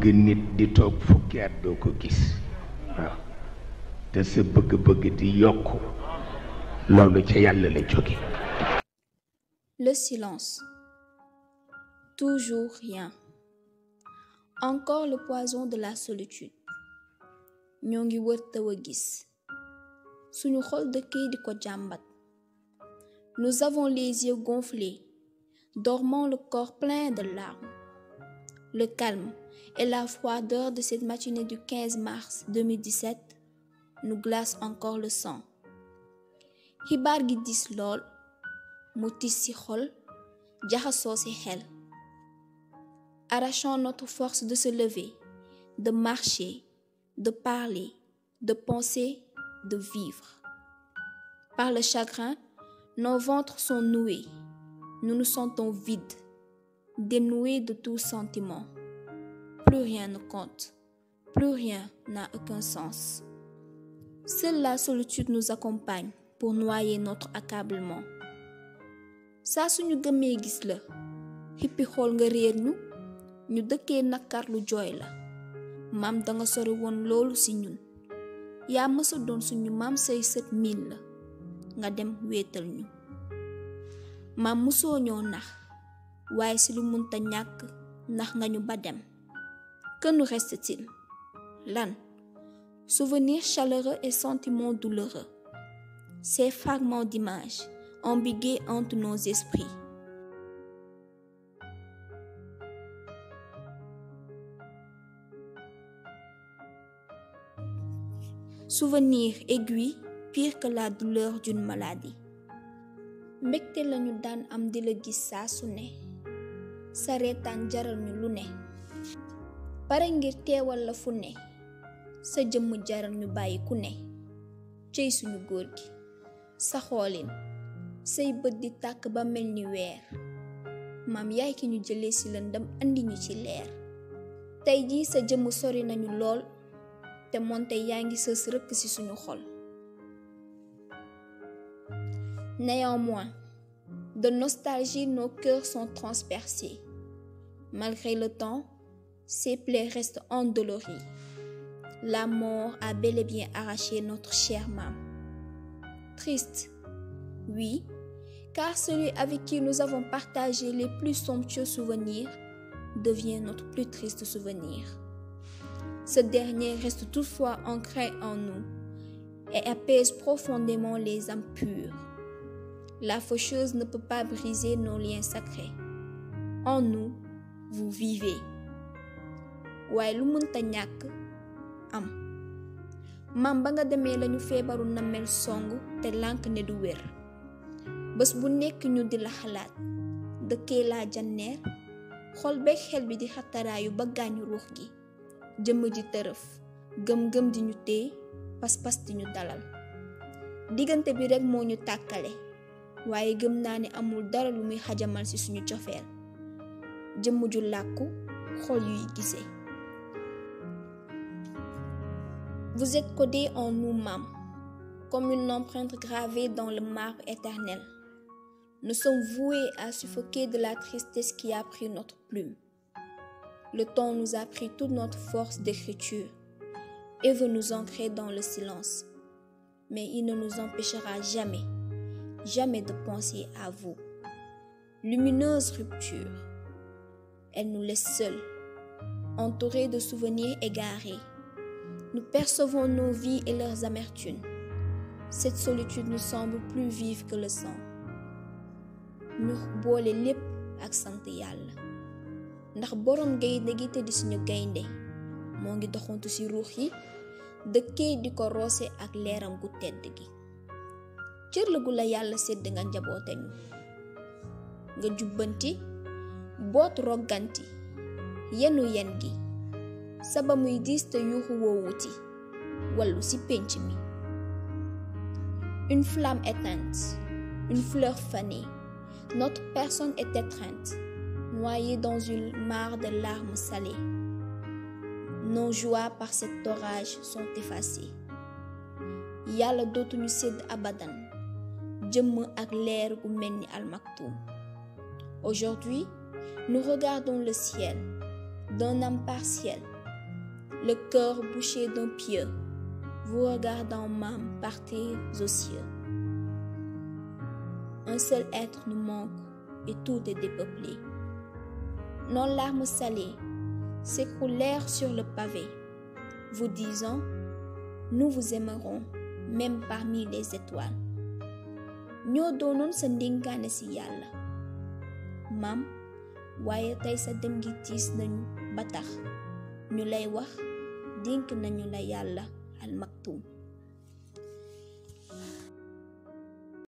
bëgg nit di toog fukki at doo ko gis waaw te sa bëgg-bëgg di yokk loolu ca yàlla la jóge. Le silence. Toujours rien. Encore le poison de la solitude. ñoo ngi wër taw a gis suñu xol dëkkee di ko jàmbat. Nous avons les yeux gonflés, dormant le corps plein de larmes. Le calme et la froideur de cette matinée du 15 mars 2017 nous glacent encore le sang. xibaar gi dis lool mu tis ci xol jaxasoo ci xel. Arrachant notre force de se lever, de marcher, de parler, de penser, de vivre. Par le chagrin, nos ventres sont noués. Nous nous sentons vides, dénoués de tout sentiment. Plus rien ne compte. Plus rien n'a aucun sens. Seule la solitude nous accompagne pour noyer notre accablement. Saa suñu gëmee gis la xippi xool nga réer ñu dëkkee nakar lu jooy la. Maam danga sori woon loolu ci ñun. yaa mësa doon suñu maam say sët miin la nga dem wéetal ñu. maam musoo ñoo nax waaye ci lu munta ñàkk nax nga ñu ba dem. Que nous reste-t-il? Lan? Souvenirs chaleureux et sentiments douloureux. Ces fragments d'images ambigués entre nos esprits. Souvenirs aiguës pire que la douleur d'une maladie. mbégte lañu daan am di la gis saa su ne. sa reetaan jaral ñu lu ne. pare ngir teewal la fu ne. sa jëmm jaral ñu bàyyi ku ne. cey suñu góor gi. sa xoolin. say bët di tàkk ba mel ni weer. maam yaay ki ñu jëlee ci lëndëm andi ñu ci leer. tey jii sa jëmm sori nañu lool. te moonte yaa ngi sës rëkk ci suñu xol. Néanmoins, de nostalgie nos cœurs sont transpercés. Malgré le temps, ces plaies restent endolories. La mort a bel et bien arraché notre chère maman. Triste, oui, car celui avec qui nous avons partagé les plus somptueux souvenirs devient notre plus triste souvenir. Ce dernier reste toutefois ancré en nous et apaise profondément les âmes pures. La faucheuse ne peut pas briser nos liens sacrés. En nous, vous vivez. waaye lu mënta ñàkk am. maam ba nga demee lañu feebaru namel songu te lànk ne du wér. bés bu nekk ñu di la xalaat. dëkkee laa janneer. xol beeg xel bi di xataraayu ba gaañu ruux gi. jëmm ji tërëf. gëm-gëm di ñu téye. pas-pas di ñu dalal. diggante bi rekk moo ñu tàkkale. waaye gëm naa ne amul dara lu muy xajamal ci suñu cofeel. jëmm ju làkku xol yuy gisee. Vous êtes codé en nous, Mam, comme une empreinte gravée dans le marbre éternel. Nous sommes voués à suffoquer de la tristesse qui a pris notre plume. Le temps nous a pris toute notre force d'écriture et veut nous ancrer dans le silence. Mais il ne nous empêchera jamais, jamais de penser à vous. Lumineuse rupture, elle nous laisse seuls, entourés de souvenirs égarés. Nous percevons nos vies et leurs amertumes. Cette solitude nous semble plus vive que le sang. ñu boole lépp ak sant yàlla ndax borom gaynde gi te di suñu gaynde moo ngi doxantu ci ruux yi dëkkee di ko roose ak leeram gu tedd gi. cër la gu la yàlla sédd nga njaboote ñu nga jubbanti boot rogganti yenu yen gi saba muy diis te yuuxu woowuti wallu ci pénc mi. Une flamme éteinte, une fleur fanée, notre personne est étreinte, noyée dans une mare de larmes salées. Nos joies par cet orage sont effacées. Yàlla dootuñu sédd abadan jëmm ak leer gu mel ni almaktoum. Aujourd'hui, nous regardons le ciel d'un âme partielle, le cœur bouché d'un pieu, vous regardant Mame partir aux cieux. Un seul être nous manque et tout est dépeuplé. Nos larmes salées s'écroulèrent sur le pavé, vous disant, nous vous aimerons, même parmi les étoiles. ñoo doonoon sa ndénkaane ci yàlla maam waaye tey sa dem gi tiis nañu ba tax ñu lay wax dénk nañu la yàlla al maktum